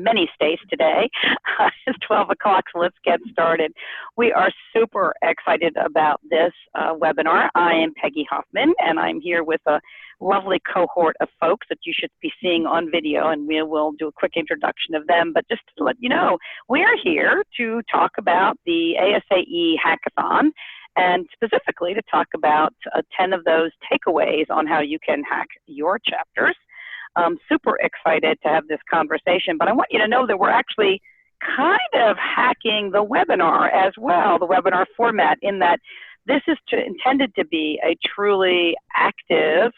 many states today. It's 12 o'clock, so let's get started. We are super excited about this webinar. I am Peggy Hoffman, and I'm here with a lovely cohort of folks that you should be seeing on video, and we will do a quick introduction of them. But just to let you know, we are here to talk about the ASAE hackathon, and specifically to talk about 10 of those takeaways on how you can hack your chapters. I'm super excited to have this conversation, but I want you to know that we're actually kind of hacking the webinar as well, the webinar format, in that this is intended to be a truly active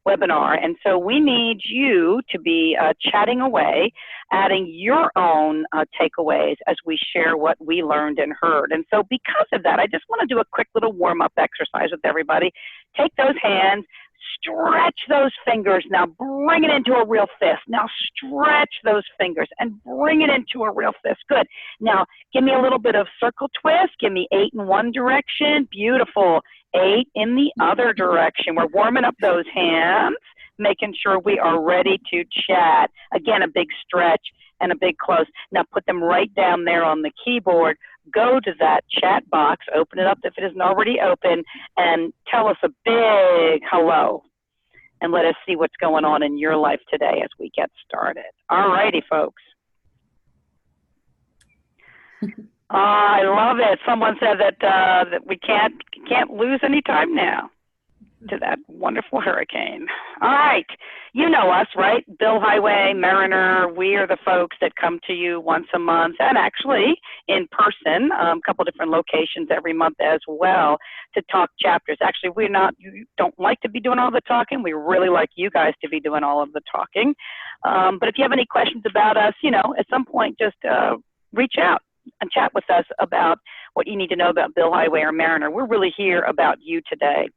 webinar. And so we need you to be chatting away, adding your own takeaways as we share what we learned and heard. And so because of that, I just want to do a quick little warm-up exercise with everybody. Take those hands, stretch those fingers. Now bring it into a real fist. Now stretch those fingers and bring it into a real fist. Good. Now give me a little bit of circle twist. Give me 8 in one direction. Beautiful. 8 in the other direction. We're warming up those hands, making sure we are ready to chat. Again, a big stretch and a big close. Now put them right down there on the keyboard. Go to that chat box, open it up if it isn't already open, and tell us a big hello. And let us see what's going on in your life today as we get started. All righty, folks. I love it. Someone said that we can't lose any time now to that wonderful hurricane. All right. You know us, right? Bill Highway, Mariner, we are the folks that come to you once a month, and actually in person, a couple different locations every month as well, to talk chapters. Actually, you don't like to be doing all the talking. We really like you guys to be doing all of the talking. But if you have any questions about us, at some point, just reach out and chat with us about what you need to know about Bill Highway or Mariner. We're really here about you today.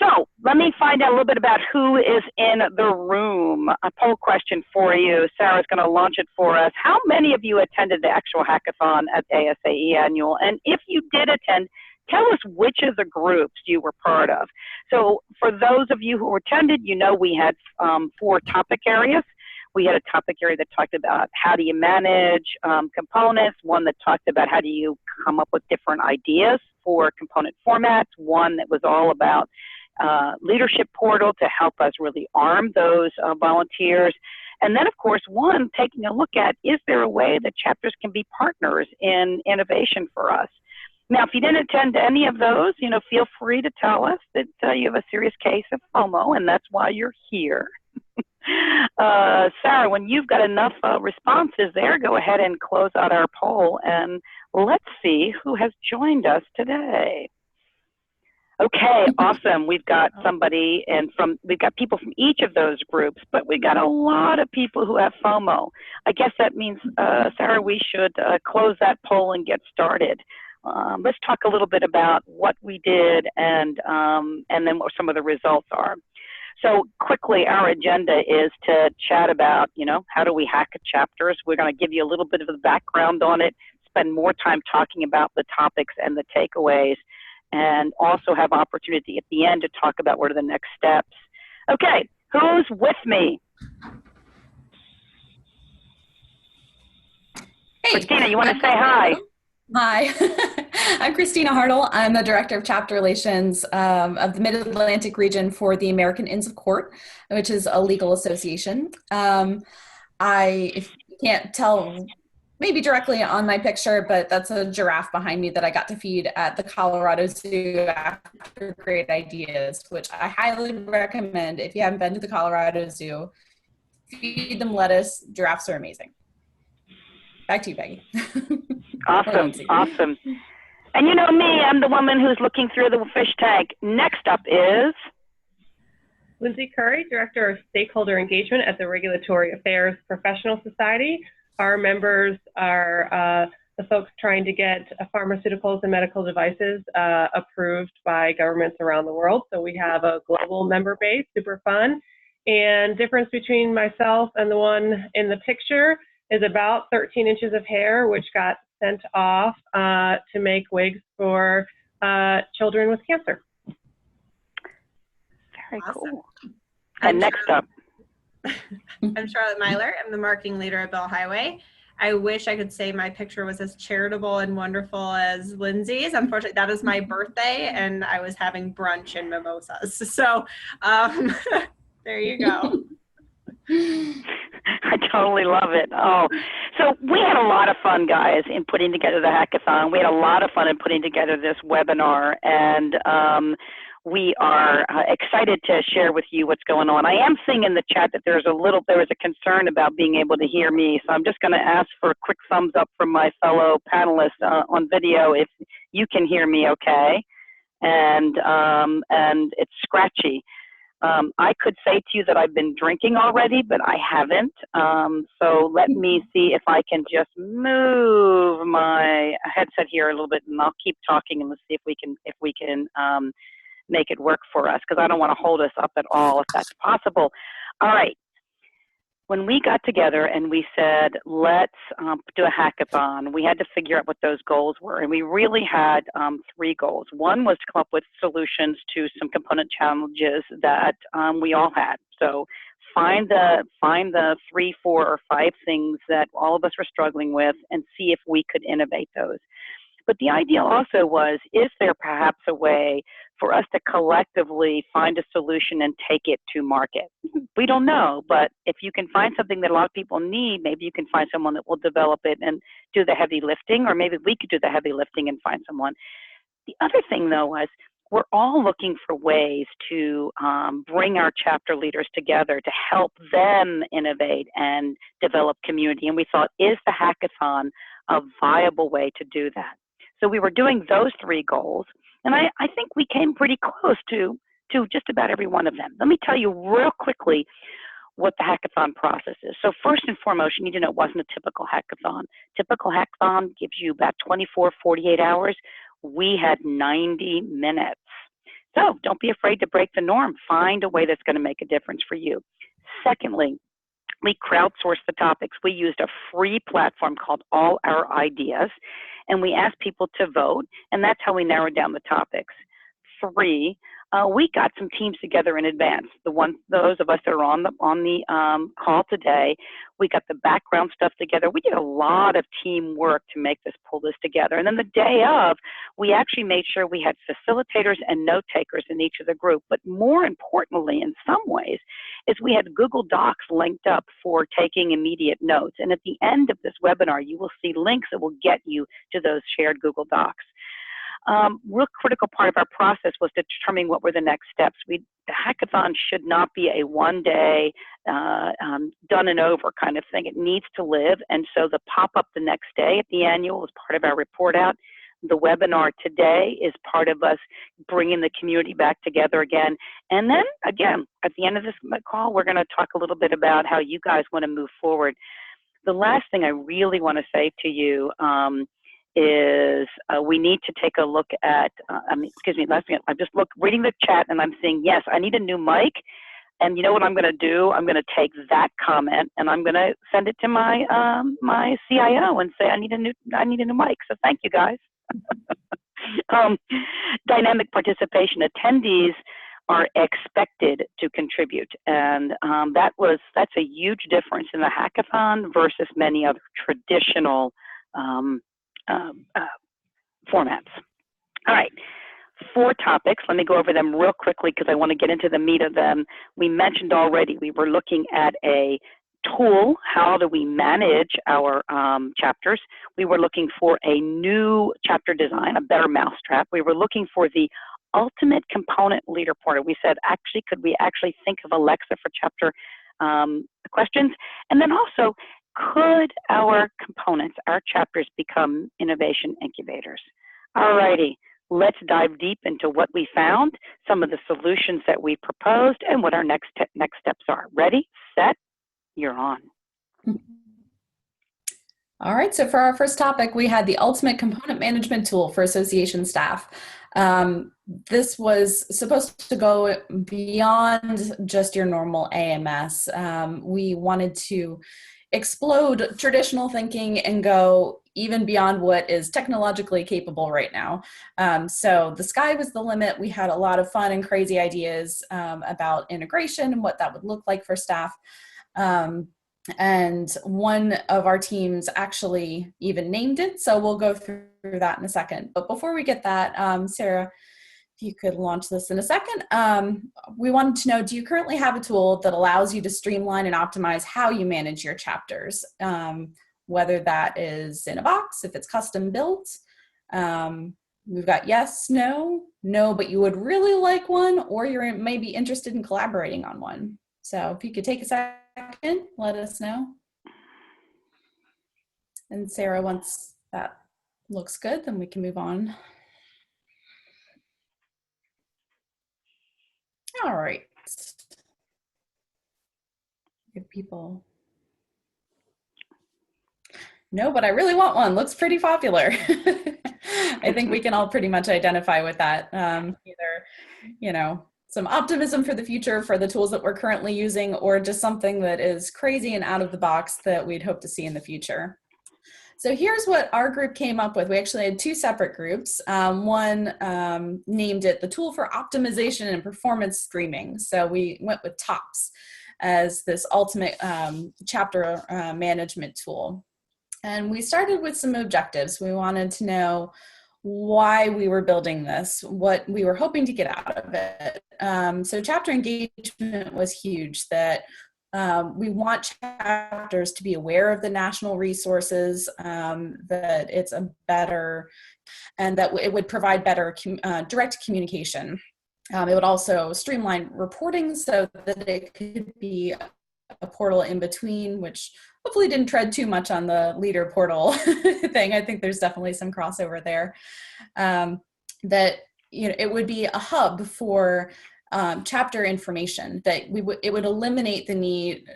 So let me find out a little bit about who is in the room. A poll question for you. Sarah's going to launch it for us. How many of you attended the actual hackathon at ASAE Annual? And if you did attend, tell us which of the groups you were part of. So for those of you who attended, we had 4 topic areas. We had a topic area that talked about how do you manage components, one that talked about how do you come up with different ideas for component formats, one that was all about leadership portal to help us really arm those volunteers. And then, of course, one taking a look at, is there a way that chapters can be partners in innovation for us? Now, if you didn't attend any of those, feel free to tell us that you have a serious case of FOMO, and that's why you're here. Sarah, when you've got enough responses there, go ahead and close out our poll, and let's see who has joined us today. Okay, awesome. We've got somebody, and we've got people from each of those groups, but we got a lot of people who have FOMO. I guess that means, Sarah, we should close that poll and get started. Let's talk a little bit about what we did and then what some of the results are. So quickly, our agenda is to chat about, how do we hack chapters? We're going to give you a little bit of the background on it, spend more time talking about the topics and the takeaways, and also have opportunity at the end to talk about what are the next steps. Okay, who's with me? Hey, Christina, you want to say hi? Hi, I'm Christina Hartle. I'm the Director of Chapter Relations of the Mid-Atlantic region for the American Inns of Court, which is a legal association. If you can't tell maybe directly on my picture, but that's a giraffe behind me that I got to feed at the Colorado Zoo after Great Ideas, which I highly recommend. If you haven't been to the Colorado Zoo, feed them lettuce. Giraffes are amazing. Back to you, Peggy. Awesome, awesome. And you know me, I'm the woman who's looking through the fish tank. Next up is Lindsay Curry, Director of Stakeholder Engagement at the Regulatory Affairs Professional Society. Our members are the folks trying to get pharmaceuticals and medical devices approved by governments around the world. So we have a global member base, super fun. And difference between myself and the one in the picture is about 13 inches of hair, which got sent off to make wigs for children with cancer. Very cool. And next up. I'm Charlotte Myler. I'm the marketing leader at Bell Highway. I wish I could say my picture was as charitable and wonderful as Lindsay's. Unfortunately, that is my birthday, and I was having brunch and mimosas. So there you go. I totally love it. Oh, so we had a lot of fun, guys, in putting together the hackathon. We had a lot of fun in putting together this webinar, and we are excited to share with you what's going on. I am seeing in the chat that there was a concern about being able to hear me, so I'm just going to ask for a quick thumbs up from my fellow panelists on video if you can hear me okay, and it's scratchy. I could say to you that I've been drinking already, but I haven't. So let me see if I can just move my headset here a little bit, and I'll keep talking, and let's see if we can make it work for us, because I don't want to hold us up at all if that's possible. All right. When we got together and we said, let's do a hackathon, we had to figure out what those goals were. And we really had 3 goals. One was to come up with solutions to some component challenges that we all had. So find the 3, 4, or 5 things that all of us were struggling with and see if we could innovate those. But the idea also was, is there perhaps a way for us to collectively find a solution and take it to market? We don't know, but if you can find something that a lot of people need, maybe you can find someone that will develop it and do the heavy lifting, or maybe we could do the heavy lifting and find someone. The other thing, though, was we're all looking for ways to bring our chapter leaders together to help them innovate and develop community. And we thought, is the hackathon a viable way to do that? So we were doing those 3 goals, and I think we came pretty close to just about every one of them. Let me tell you real quickly what the hackathon process is. So first and foremost, you need to know it wasn't a typical hackathon. Typical hackathon gives you about 24, 48 hours. We had 90 minutes. So don't be afraid to break the norm. Find a way that's going to make a difference for you. Secondly, we crowdsourced the topics. We used a free platform called All Our Ideas, and we asked people to vote, and that's how we narrowed down the topics. 3, we got some teams together in advance. Those of us that are on the call today, we got the background stuff together. We did a lot of teamwork to pull this together. And then the day of, we actually made sure we had facilitators and note takers in each of the group. But more importantly, in some ways, is we had Google Docs linked up for taking immediate notes. And at the end of this webinar, you will see links that will get you to those shared Google Docs. Real critical part of our process was determining what were the next steps. The hackathon should not be a one-day, done and over kind of thing. It needs to live, and so the pop-up the next day at the annual is part of our report out. The webinar today is part of us bringing the community back together again. And then, again, at the end of this call, we're going to talk a little bit about how you guys want to move forward. The last thing I really want to say to you is we need to take a look at, last thing, I'm just reading the chat and I'm saying, yes, I need a new mic. And you know what I'm going to do? I'm going to take that comment and I'm going to send it to my my CIO and say I need a new mic. So thank you, guys. Dynamic participation. Attendees are expected to contribute, and that's a huge difference in the hackathon versus many other traditional formats. All right, 4 topics. Let me go over them real quickly because I want to get into the meat of them. We mentioned already we were looking at a tool. How do we manage our chapters? We were looking for a new chapter design, a better mousetrap. We were looking for the ultimate component leader portal. We said, actually, could we actually think of Alexa for chapter questions? And then also, could our components, our chapters, become innovation incubators? All righty, let's dive deep into what we found, some of the solutions that we proposed, and what our next steps are. Ready, set, you're on. All right, so for our first topic, we had the ultimate component management tool for association staff. This was supposed to go beyond just your normal AMS. We wanted to explode traditional thinking and go even beyond what is technologically capable right now. So the sky was the limit. We had a lot of fun and crazy ideas about integration and what that would look like for staff. And one of our teams actually even named it, so we'll go through that in a second. But before we get that, Sarah, if you could launch this in a second. We wanted to know, do you currently have a tool that allows you to streamline and optimize how you manage your chapters? Whether that is in a box, if it's custom built. We've got yes, no, but you would really like one, or you're maybe interested in collaborating on one. So if you could take a second, let us know. And Sarah, once that looks good, then we can move on. All right. Give people. No, but I really want one. Looks pretty popular. I think we can all pretty much identify with that. Either, some optimism for the future for the tools that we're currently using, or just something that is crazy and out of the box that we'd hope to see in the future. So here's what our group came up with. We actually had two separate groups. One named it the Tool for Optimization and Performance Streaming. So we went with TOPS as this ultimate chapter management tool. And we started with some objectives. We wanted to know why we were building this, what we were hoping to get out of it. So chapter engagement was huge, that we want chapters to be aware of the national resources, that it's a better, and that it would provide better direct communication. It would also streamline reporting so that it could be a portal in between, which hopefully didn't tread too much on the leader portal thing. I think there's definitely some crossover there. That it would be a hub for chapter information, that it would eliminate the need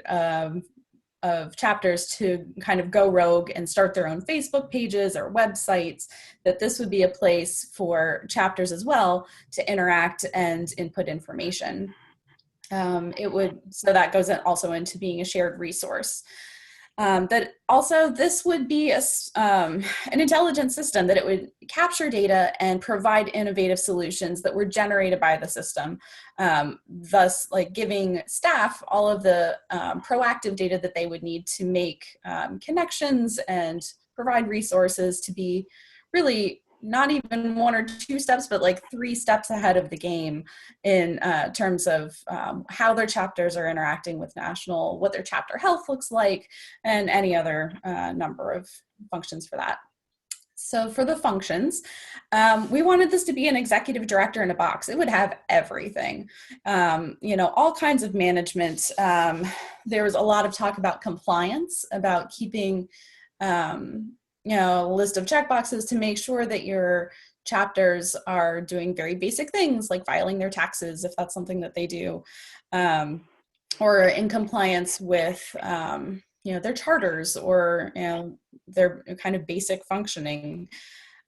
of chapters to kind of go rogue and start their own Facebook pages or websites, that this would be a place for chapters as well to interact and input information. So that goes also into being a shared resource. That also this would be an intelligent system, that it would capture data and provide innovative solutions that were generated by the system, thus giving staff all of the proactive data that they would need to make connections and provide resources to be really not even 1 or 2 steps, but 3 steps ahead of the game in terms of how their chapters are interacting with national, what their chapter health looks like, and any other number of functions for that. So for the functions, we wanted this to be an executive director in a box. It would have everything, all kinds of management. There was a lot of talk about compliance, about keeping a list of checkboxes to make sure that your chapters are doing very basic things like filing their taxes, if that's something that they do, or in compliance with their charters or their kind of basic functioning.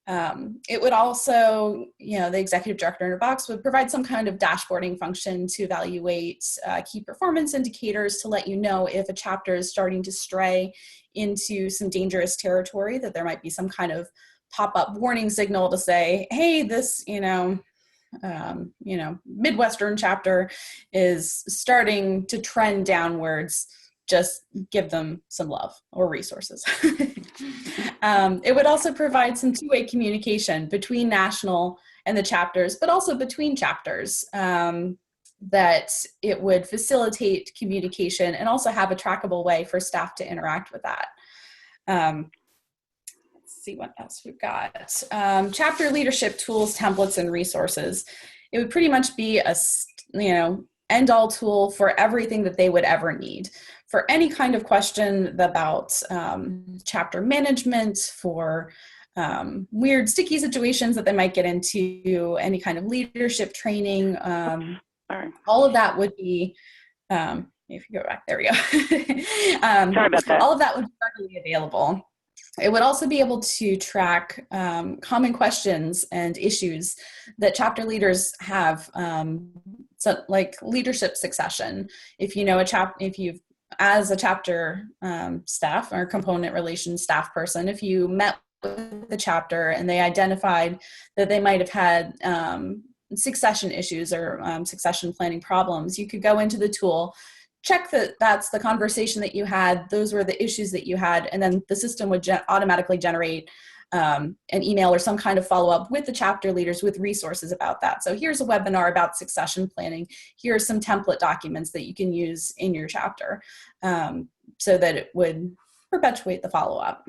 It would also, the executive director in a box would provide some kind of dashboarding function to evaluate key performance indicators to let you know if a chapter is starting to stray into some dangerous territory, that there might be some kind of pop-up warning signal to say, hey, this, Midwestern chapter is starting to trend downwards. Just give them some love or resources. It would also provide some two-way communication between national and the chapters, but also between chapters, that it would facilitate communication and also have a trackable way for staff to interact with that. Let's see what else we've got. Chapter leadership tools, templates, and resources. It would pretty much be a, end-all tool for everything that they would ever need. For any kind of question about chapter management, for weird sticky situations that they might get into, any kind of leadership training, all of that would be, if you go back, there we go. Sorry about that. All of that would be readily available. It would also be able to track common questions and issues that chapter leaders have, so like leadership succession. If you know as a chapter staff or component relations staff person, if you met with the chapter and they identified that they might have had succession issues or succession planning problems, you could go into the tool, check that that's the conversation that you had, those were the issues that you had, and then the system would automatically generate an email or some kind of follow-up with the chapter leaders with resources about that. So here's a webinar about succession planning. Here are some template documents that you can use in your chapter, so that it would perpetuate the follow-up.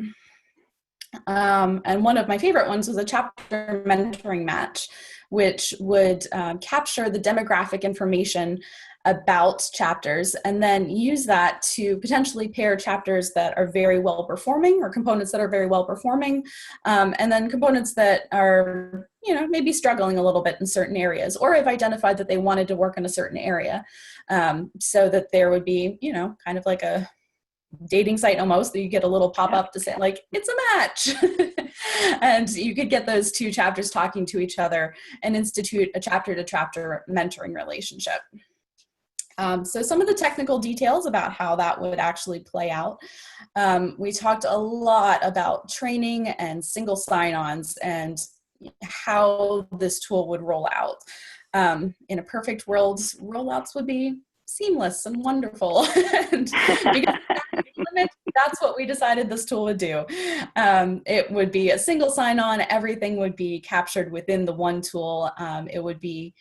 And one of my favorite ones was a chapter mentoring match, which would capture the demographic information about chapters and then use that to potentially pair chapters that are very well performing or components that are very well performing, and then components that are, you know, maybe struggling a little bit in certain areas, or have identified that they wanted to work in a certain area, so that there would be, you know, kind of like a dating site almost, that you get a little pop-up to say like, it's a match. And you could get those two chapters talking to each other and institute a chapter-to-chapter mentoring relationship. So some of the technical details about how that would actually play out. We talked a lot about training and single sign-ons and how this tool would roll out. In a perfect world, rollouts would be seamless and wonderful. And because that's what we decided this tool would do. It would be a single sign-on. Everything would be captured within the one tool. It would be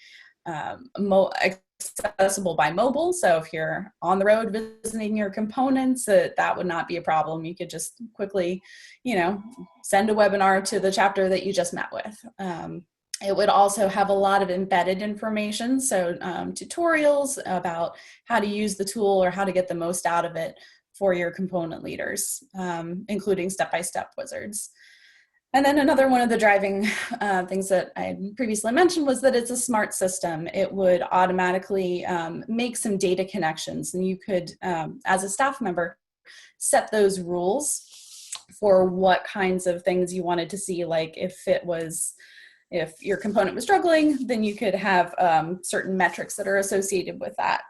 accessible by mobile. So if you're on the road visiting your components, that would not be a problem. You could just quickly, you know, send a webinar to the chapter that you just met with. It would also have a lot of embedded information, so tutorials about how to use the tool or how to get the most out of it for your component leaders, including step-by-step wizards. And then another one of the driving things that I previously mentioned was that it's a smart system. It would automatically make some data connections, and you could, as a staff member, set those rules for what kinds of things you wanted to see. Like if your component was struggling, then you could have certain metrics that are associated with that.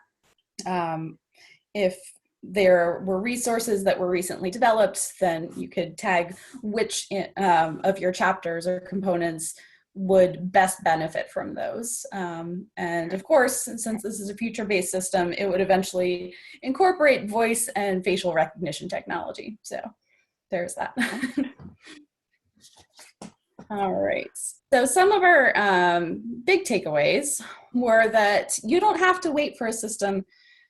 If there were resources that were recently developed, then you could tag which of your chapters or components would best benefit from those. And of course, since this is a future-based system, it would eventually incorporate voice and facial recognition technology. So there's that. All right. So some of our big takeaways were that you don't have to wait for a system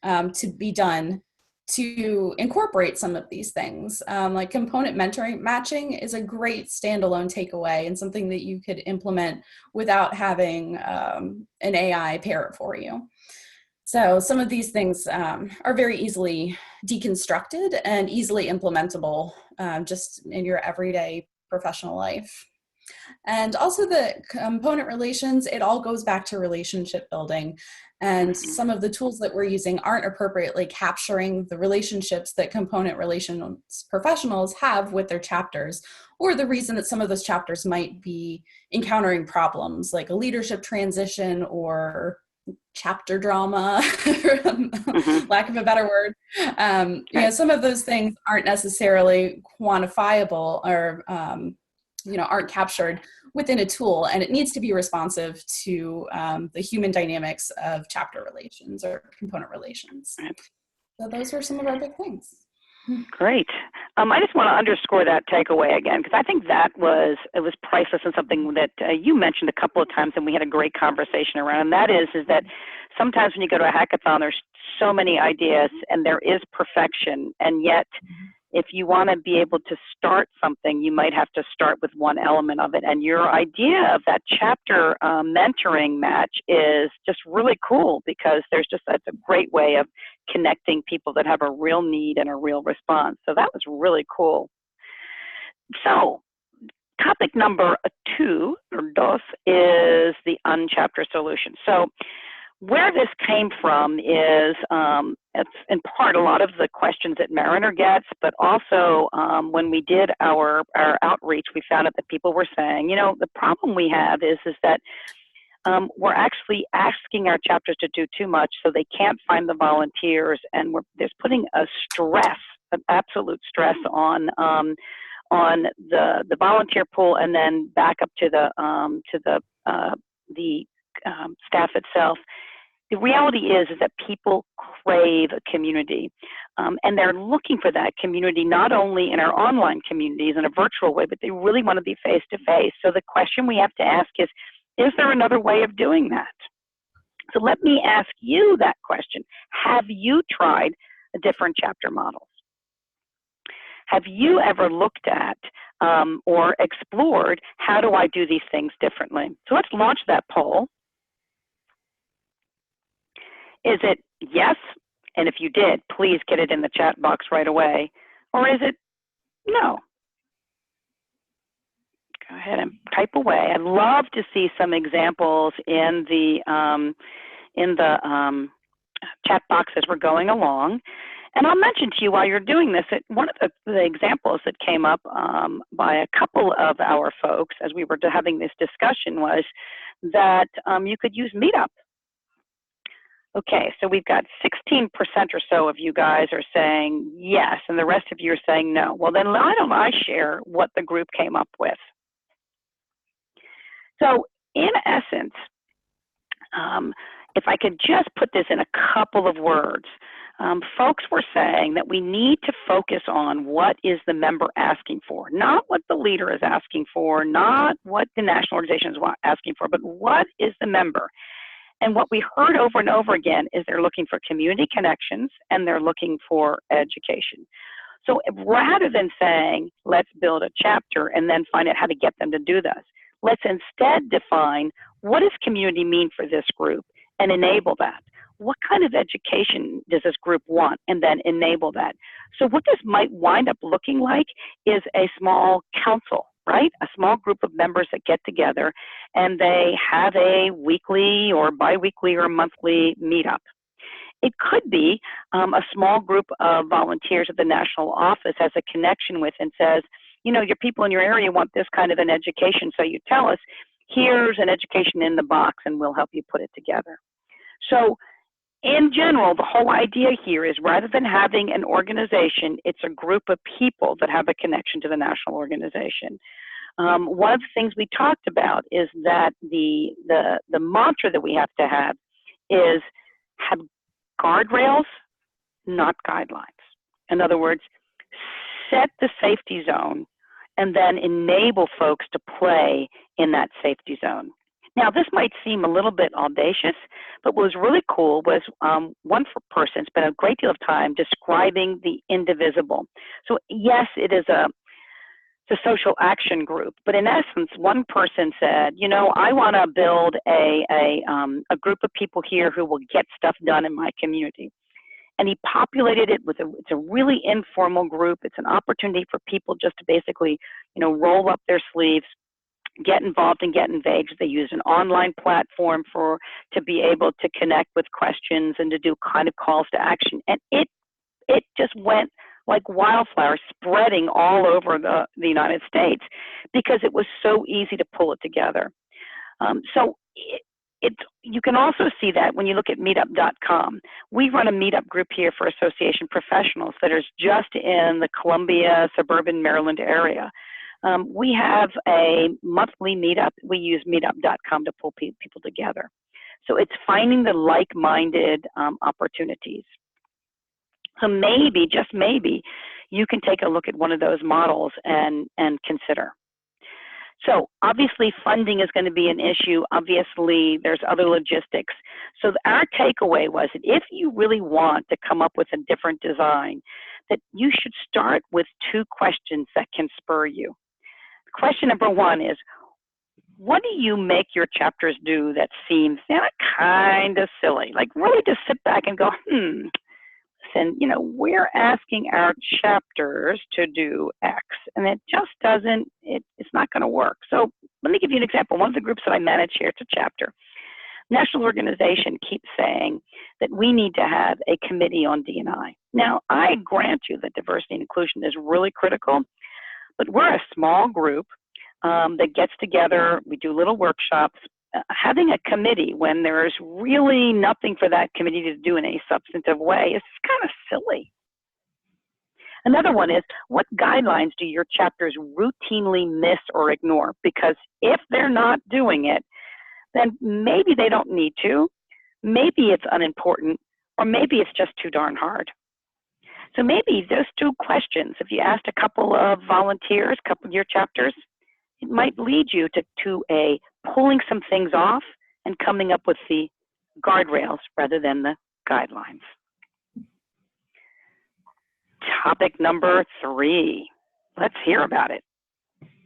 to be done to incorporate some of these things. Like component mentoring matching is a great standalone takeaway and something that you could implement without having an AI pair it for you. So some of these things are very easily deconstructed and easily implementable just in your everyday professional life. And also the component relations, it all goes back to relationship building. And some of the tools that we're using aren't appropriately capturing the relationships that component relations professionals have with their chapters, or the reason that some of those chapters might be encountering problems like a leadership transition or chapter drama, lack of a better word. You know, some of those things aren't necessarily quantifiable or aren't captured within a tool, and it needs to be responsive to the human dynamics of chapter relations or component relations. So those are some of our big things. Great. I just want to underscore that takeaway again, because I think it was priceless and something that you mentioned a couple of times, and we had a great conversation around. And that is that sometimes when you go to a hackathon, there's so many ideas, and there is perfection, and yet if you want to be able to start something, you might have to start with one element of it. And your idea of that chapter mentoring match is just really cool, because it's a great way of connecting people that have a real need and a real response. So that was really cool. So topic number 2, or dos, is the unchapter solution. So where this came from is, it's in part a lot of the questions that Mariner gets, but also when we did our outreach, we found out that people were saying, the problem we have is that we're actually asking our chapters to do too much, so they can't find the volunteers, and there's putting an absolute stress on the volunteer pool, and then back up to the staff itself. the reality is that people crave a community, and they're looking for that community not only in our online communities in a virtual way, but they really want to be face-to-face. So the question we have to ask is there another way of doing that? So let me ask you that question. Have you tried different chapter models? Have you ever looked at or explored, how do I do these things differently? So let's launch that poll. Is it yes? And if you did, please get it in the chat box right away. Or is it no? Go ahead and type away. I'd love to see some examples in the chat box as we're going along. And I'll mention to you while you're doing this, that one of the examples that came up by a couple of our folks as we were having this discussion was that you could use Meetup. Okay, so we've got 16% or so of you guys are saying yes, and the rest of you are saying no. Well, then why don't I share what the group came up with? So in essence, if I could just put this in a couple of words, folks were saying that we need to focus on what is the member asking for, not what the leader is asking for, not what the national organization is asking for, but what is the member? And what we heard over and over again is they're looking for community connections and they're looking for education. So rather than saying, let's build a chapter and then find out how to get them to do this, let's instead define what does community mean for this group and enable that. What kind of education does this group want, and then enable that. So what this might wind up looking like is a small council, right? A small group of members that get together and they have a weekly or biweekly or monthly meetup. It could be a small group of volunteers at the national office has a connection with and says, you know, your people in your area want this kind of an education, so you tell us, here's an education in the box and we'll help you put it together. So in general, the whole idea here is rather than having an organization, it's a group of people that have a connection to the national organization. One of the things we talked about is that the mantra that we have to have is have guardrails, not guidelines. In other words, set the safety zone and then enable folks to play in that safety zone. Now, this might seem a little bit audacious, but what was really cool was one person spent a great deal of time describing the indivisible. So yes, it's a social action group, but in essence, one person said, you know, I want to build a group of people here who will get stuff done in my community. And he populated it with it's a really informal group. It's an opportunity for people just to basically, you know, roll up their sleeves, get involved and get engaged. They use an online platform to be able to connect with questions and to do kind of calls to action. And it just went like wildfire, spreading all over the United States because it was so easy to pull it together. You can also see that when you look at meetup.com. We run a meetup group here for association professionals that is just in the Columbia, suburban Maryland area. We have a monthly meetup. We use meetup.com to pull people together. So it's finding the like-minded opportunities. So maybe, just maybe, you can take a look at one of those models and consider. So obviously funding is going to be an issue. Obviously there's other logistics. So our takeaway was that if you really want to come up with a different design, that you should start with two questions that can spur you. Question number one is, what do you make your chapters do that seems kind of silly? Like really just sit back and go, listen, you know, we're asking our chapters to do X, and it just doesn't, it's not going to work. So let me give you an example. One of the groups that I manage here, it's a chapter. National organization keeps saying that we need to have a committee on D&I. Now, I grant you that diversity and inclusion is really critical, but we're a small group that gets together, we do little workshops. Having a committee when there's really nothing for that committee to do in a substantive way is kind of silly. Another one is, what guidelines do your chapters routinely miss or ignore? Because if they're not doing it, then maybe they don't need to, maybe it's unimportant, or maybe it's just too darn hard. So maybe those two questions, if you asked a couple of volunteers, a couple of your chapters, it might lead you to a pulling some things off and coming up with the guardrails rather than the guidelines. Topic number 3. Let's hear about it.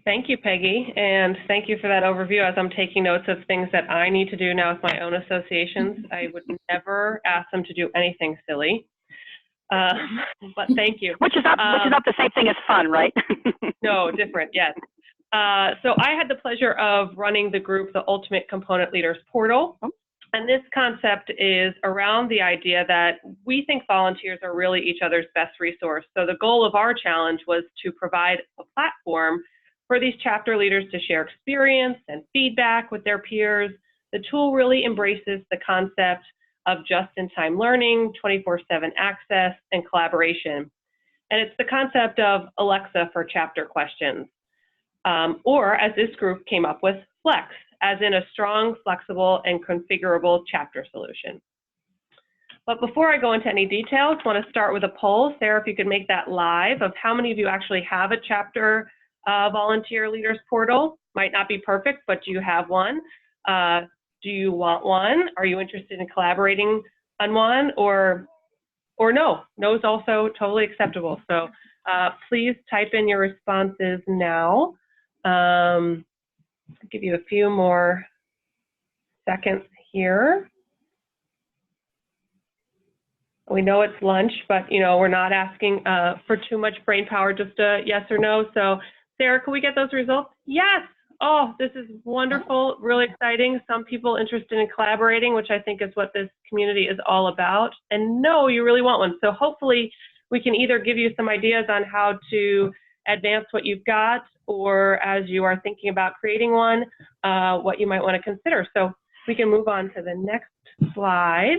Thank you, Peggy, and thank you for that overview as I'm taking notes of things that I need to do now with my own associations. I would never ask them to do anything silly, but thank you. Which is not the same thing as fun, right? No, different, yes. So I had the pleasure of running the group, the Ultimate Component Leaders Portal. And this concept is around the idea that we think volunteers are really each other's best resource. So the goal of our challenge was to provide a platform for these chapter leaders to share experience and feedback with their peers. The tool really embraces the concept of just-in-time learning, 24/7 access, and collaboration. And it's the concept of Alexa for chapter questions, or as this group came up with, Flex, as in a strong, flexible, and configurable chapter solution. But before I go into any details, I want to start with a poll. Sarah, if you could make that live, of how many of you actually have a chapter volunteer leaders portal. Might not be perfect, but do you have one? Do you want one? Are you interested in collaborating on one, or no? No is also totally acceptable. So please type in your responses now. I'll give you a few more seconds here. We know it's lunch, but we're not asking for too much brain power, just a yes or no. So Sarah, can we get those results? Yes. Oh, this is wonderful, really exciting. Some people interested in collaborating, which I think is what this community is all about. And no, you really want one. So hopefully we can either give you some ideas on how to advance what you've got, or as you are thinking about creating one, what you might want to consider. So we can move on to the next slide.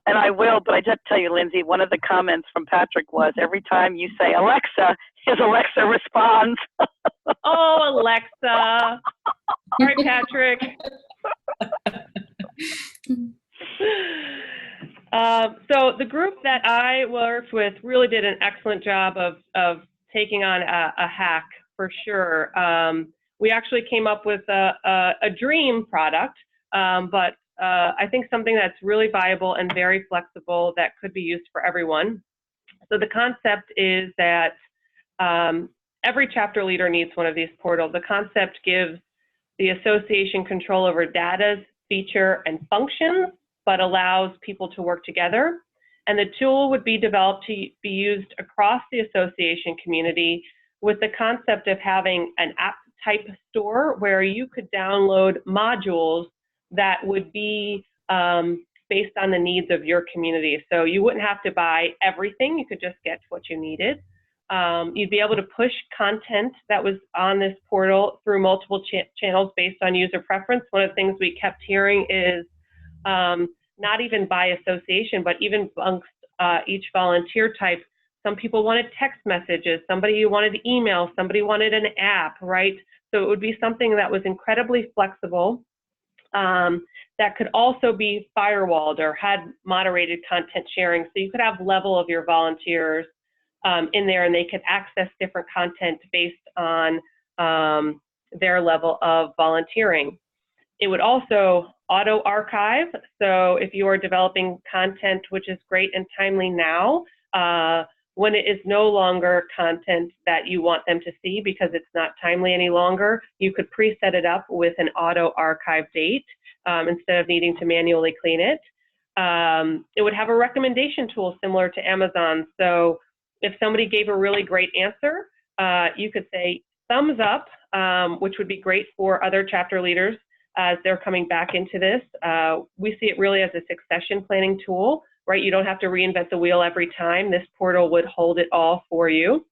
And I will, but I just tell you, Lindsay, one of the comments from Patrick was, every time you say Alexa, his Alexa responds. Oh, Alexa. All right, Patrick. So the group that I worked with really did an excellent job of taking on a hack for sure. We actually came up with a dream product, but I think something that's really viable and very flexible that could be used for everyone. So the concept is that every chapter leader needs one of these portals. The concept gives the association control over data's feature and functions, but allows people to work together. And the tool would be developed to be used across the association community with the concept of having an app type store where you could download modules that would be based on the needs of your community. So you wouldn't have to buy everything, you could just get what you needed. You'd be able to push content that was on this portal through multiple channels based on user preference. One of the things we kept hearing is not even by association, but even amongst each volunteer type, some people wanted text messages, somebody wanted email, somebody wanted an app, right? So it would be something that was incredibly flexible, that could also be firewalled or had moderated content sharing. So you could have level of your volunteers in there, and they could access different content based on their level of volunteering. It would also auto archive. So if you are developing content which is great and timely now, when it is no longer content that you want them to see because it's not timely any longer, you could preset it up with an auto archive date instead of needing to manually clean it. It would have a recommendation tool similar to Amazon. So if somebody gave a really great answer, you could say thumbs up, which would be great for other chapter leaders as they're coming back into this. We see it really as a succession planning tool, right? You don't have to reinvent the wheel every time. This portal would hold it all for you.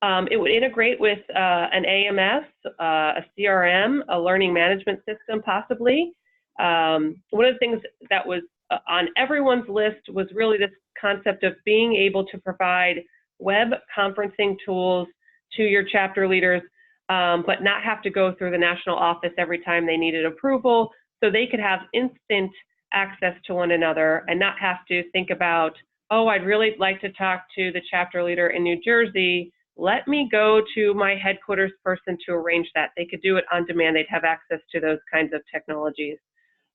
It would integrate with an AMS, a CRM, a learning management system possibly. One of the things that was on everyone's list was really this concept of being able to provide web conferencing tools to your chapter leaders, but not have to go through the national office every time they needed approval, so they could have instant access to one another and not have to think about, oh, I'd really like to talk to the chapter leader in New Jersey. Let me go to my headquarters person to arrange that. They could do it on demand. They'd have access to those kinds of technologies.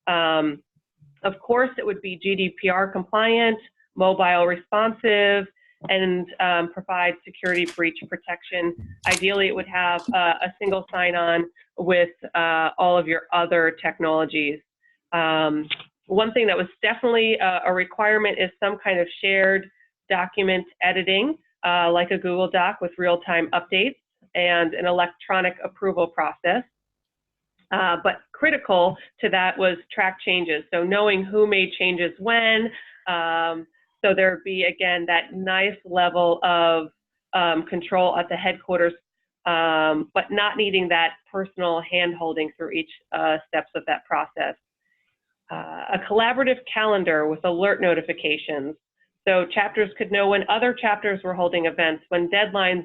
Of course, it would be GDPR compliant, mobile responsive, and provide security breach protection. Ideally, it would have a single sign-on with all of your other technologies. One thing that was definitely a requirement is some kind of shared document editing, like a Google Doc with real-time updates and an electronic approval process. But critical to that was track changes. So knowing who made changes when, so there'd be, again, that nice level of control at the headquarters, but not needing that personal hand-holding through each steps of that process. A collaborative calendar with alert notifications. So chapters could know when other chapters were holding events, when deadlines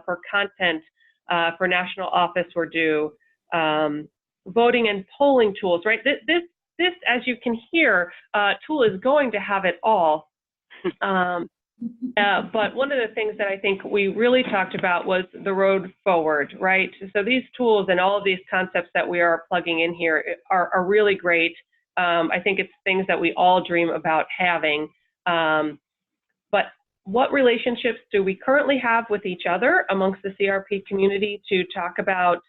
for content for national office were due, voting and polling tools, right? This, as you can hear, tool is going to have it all. But one of the things that I think we really talked about was the road forward, right? So these tools and all of these concepts that we are plugging in here are really great. I think it's things that we all dream about having. But what relationships do we currently have with each other amongst the CRP community to talk about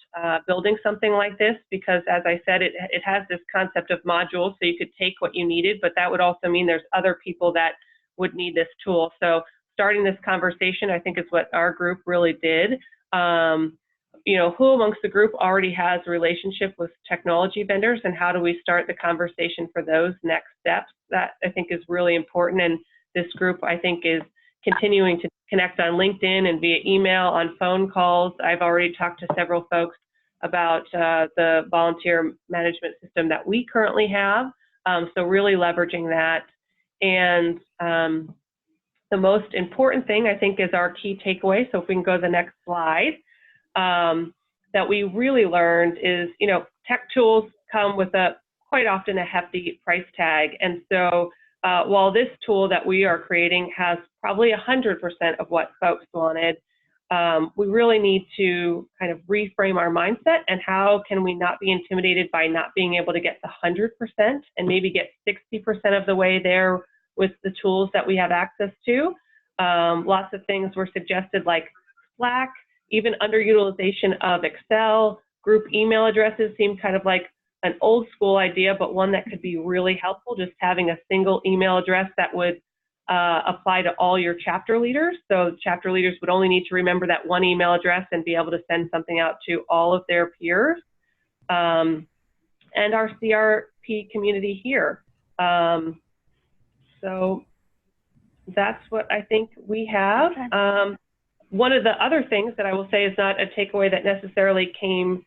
building something like this? Because as I said, it has this concept of modules, so you could take what you needed, but that would also mean there's other people that would need this tool. So starting this conversation, I think, is what our group really did. You know, who amongst the group already has a relationship with technology vendors, and how do we start the conversation for those next steps? That I think is really important. And this group, I think, is continuing to connect on LinkedIn and via email, on phone calls. I've already talked to several folks about the volunteer management system that we currently have. So really leveraging that. And the most important thing, I think, is our key takeaway. So if we can go to the next slide, that we really learned is, you know, tech tools come with quite often a hefty price tag. And so while this tool that we are creating has probably 100% of what folks wanted, we really need to kind of reframe our mindset, and how can we not be intimidated by not being able to get the 100% and maybe get 60% of the way there with the tools that we have access to. Lots of things were suggested, like Slack, even underutilization of Excel. Group email addresses seem kind of like an old school idea, but one that could be really helpful, just having a single email address that would apply to all your chapter leaders. So chapter leaders would only need to remember that one email address and be able to send something out to all of their peers. And our CRP community here. So that's what I think we have. One of the other things that I will say is not a takeaway that necessarily came,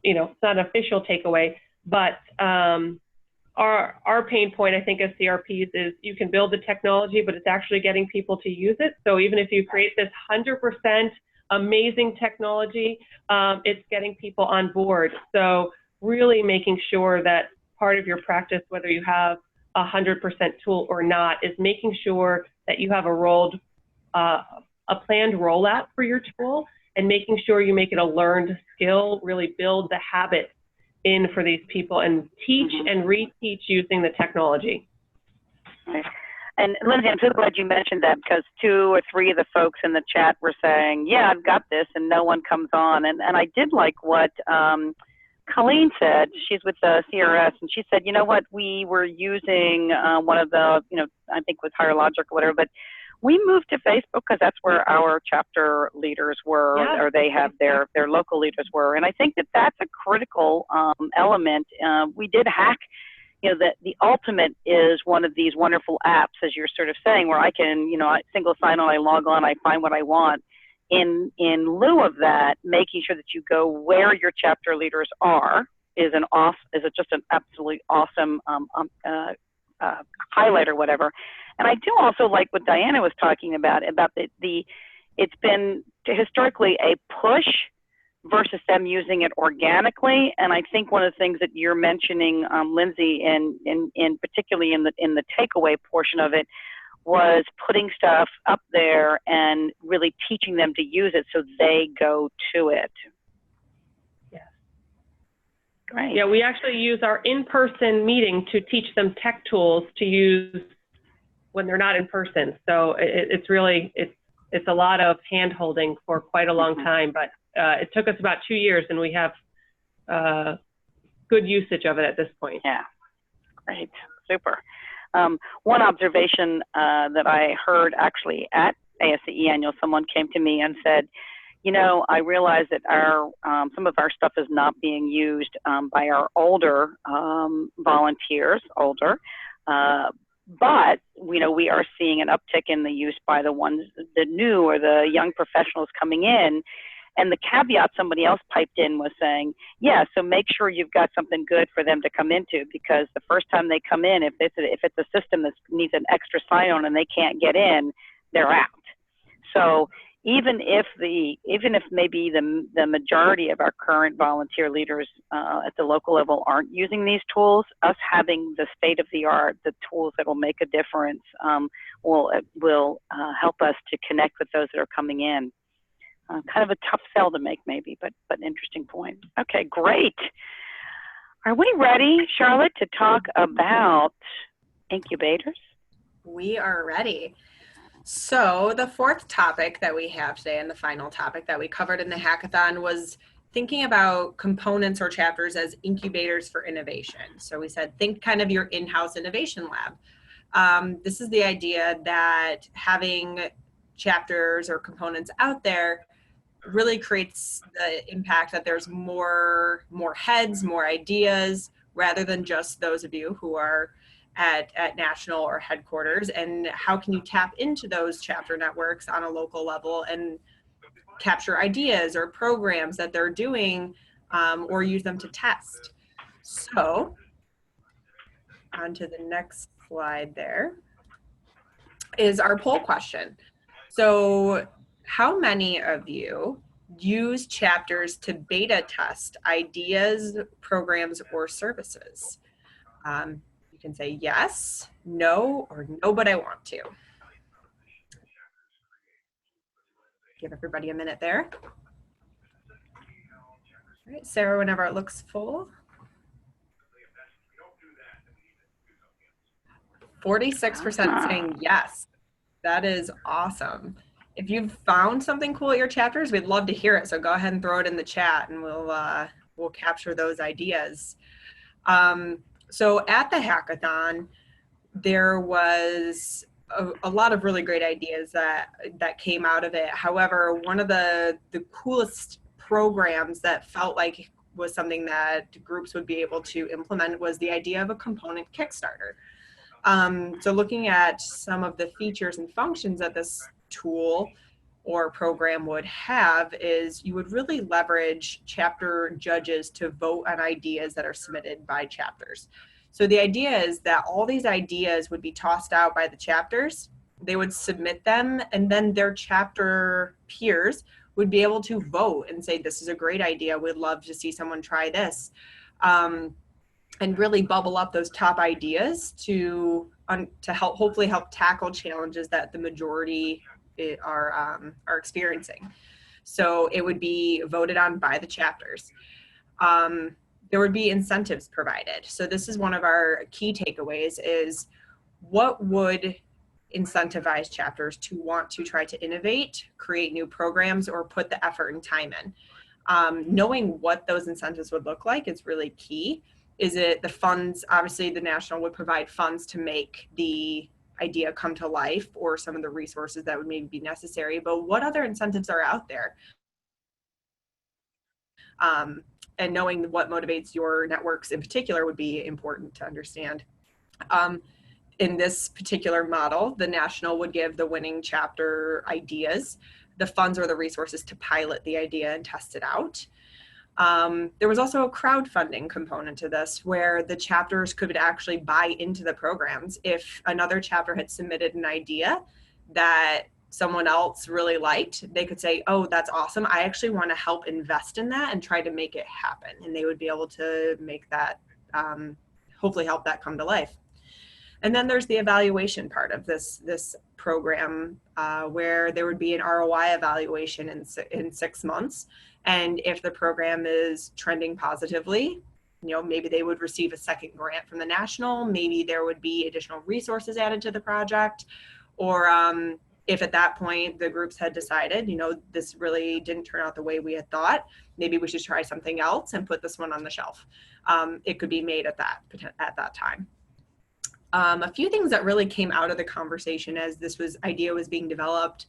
you know, it's not an official takeaway, but our pain point, I think, as CRPs is you can build the technology, but it's actually getting people to use it. So even if you create this 100% amazing technology, it's getting people on board. So really making sure that part of your practice, whether you have 100% tool or not, is making sure that you have a planned rollout for your tool, and making sure you make it a learned skill, really build the habit in for these people and teach and reteach using the technology. Right. And Lindsay, I'm so glad you mentioned that, because 2 or 3 of the folks in the chat were saying, yeah, I've got this, and no one comes on. And I did like what Colleen said. She's with the CRS, and she said, you know what, we were using one of the, you know, I think it was Higher Logic or whatever, but we moved to Facebook because that's where our chapter leaders were, or they have their local leaders were. And I think that that's a critical element. We did hack, you know, the ultimate is one of these wonderful apps, as you're sort of saying, where I can, you know, single sign on, I log on, I find what I want. In lieu of that, making sure that you go where your chapter leaders are is just an absolutely awesome highlight or whatever. And I do also like what Diana was talking about it's been historically a push versus them using it organically. And I think one of the things that you're mentioning, Lindsay, in particularly in the takeaway portion of it, was putting stuff up there and really teaching them to use it so they go to it. Yes. Great. Yeah, we actually use our in-person meeting to teach them tech tools to use when they're not in person. So it's really, it's a lot of hand-holding for quite a long time, but it took us about 2 years, and we have good usage of it at this point. Yeah, great, super. One observation that I heard actually at ASAE Annual, someone came to me and said, you know, I realize that our some of our stuff is not being used by our older volunteers, but you know, we are seeing an uptick in the use by the ones, the new or the young professionals coming in. And the caveat somebody else piped in was saying, yeah, so make sure you've got something good for them to come into, because the first time they come in, if it's a system that needs an extra sign-on and they can't get in, they're out. So even if maybe the majority of our current volunteer leaders at the local level aren't using these tools, us having the state-of-the-art, the tools that will make a difference will help us to connect with those that are coming in. Kind of a tough sell to make maybe, but an interesting point. Okay, great. Are we ready, Charlotte, to talk about incubators? We are ready. So the fourth topic that we have today, and the final topic that we covered in the hackathon, was thinking about components or chapters as incubators for innovation. So we said, think kind of your in-house innovation lab. This is the idea that having chapters or components out there really creates the impact that there's more heads, more ideas, rather than just those of you who are at national or headquarters. And how can you tap into those chapter networks on a local level and capture ideas or programs that they're doing, or use them to test? So on to the next slide, there is our poll question. So how many of you use chapters to beta test ideas, programs, or services? You can say yes, no, or no, but I want to. Give everybody a minute there. All right, Sarah, whenever it looks full. 46% saying yes. That is awesome. If you've found something cool at your chapters, we'd love to hear it. So go ahead and throw it in the chat, and we'll capture those ideas. So at the hackathon, there was a lot of really great ideas that came out of it. However, one of the coolest programs that felt like was something that groups would be able to implement was the idea of a component Kickstarter. So looking at some of the features and functions that this tool or program would have is you would really leverage chapter judges to vote on ideas that are submitted by chapters. So the idea is that all these ideas would be tossed out by the chapters. They would submit them, and then their chapter peers would be able to vote and say, this is a great idea. We'd love to see someone try this. And really bubble up those top ideas to hopefully help tackle challenges that the majority are experiencing. So it would be voted on by the chapters. There would be incentives provided. So this is one of our key takeaways is what would incentivize chapters to want to try to innovate, create new programs, or put the effort and time in. Knowing what those incentives would look like is really key. Is it the funds? Obviously, the national would provide funds to make the idea come to life, or some of the resources that would maybe be necessary, but what other incentives are out there? And knowing what motivates your networks in particular would be important to understand. In this particular model, the national would give the winning chapter ideas, the funds or the resources to pilot the idea and test it out. There was also a crowdfunding component to this where the chapters could actually buy into the programs. If another chapter had submitted an idea that someone else really liked, they could say, oh, that's awesome. I actually want to help invest in that and try to make it happen. And they would be able to make that, hopefully help that come to life. And then there's the evaluation part of this program, where there would be an ROI evaluation in 6 months. And if the program is trending positively, maybe they would receive a second grant from the national, maybe there would be additional resources added to the project, or if at that point the groups had decided, this really didn't turn out the way we had thought, maybe we should try something else and put this one on the shelf. It could be made at that time. A few things that really came out of the conversation as this idea was being developed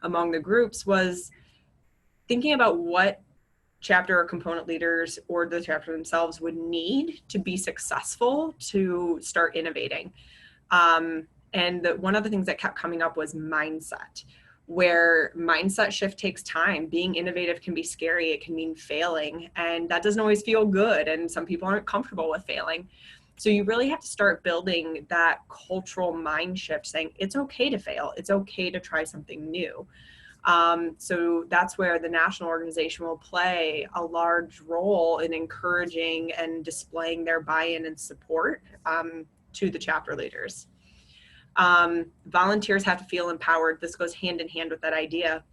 among the groups was thinking about what chapter or component leaders or the chapter themselves would need to be successful to start innovating. And one of the things that kept coming up was mindset, where mindset shift takes time. Being innovative can be scary. It can mean failing, and that doesn't always feel good. And some people aren't comfortable with failing. So you really have to start building that cultural mind shift, saying it's okay to fail. It's okay to try something new. So that's where the national organization will play a large role in encouraging and displaying their buy-in and support to the chapter leaders. Volunteers have to feel empowered. This goes hand in hand with that idea.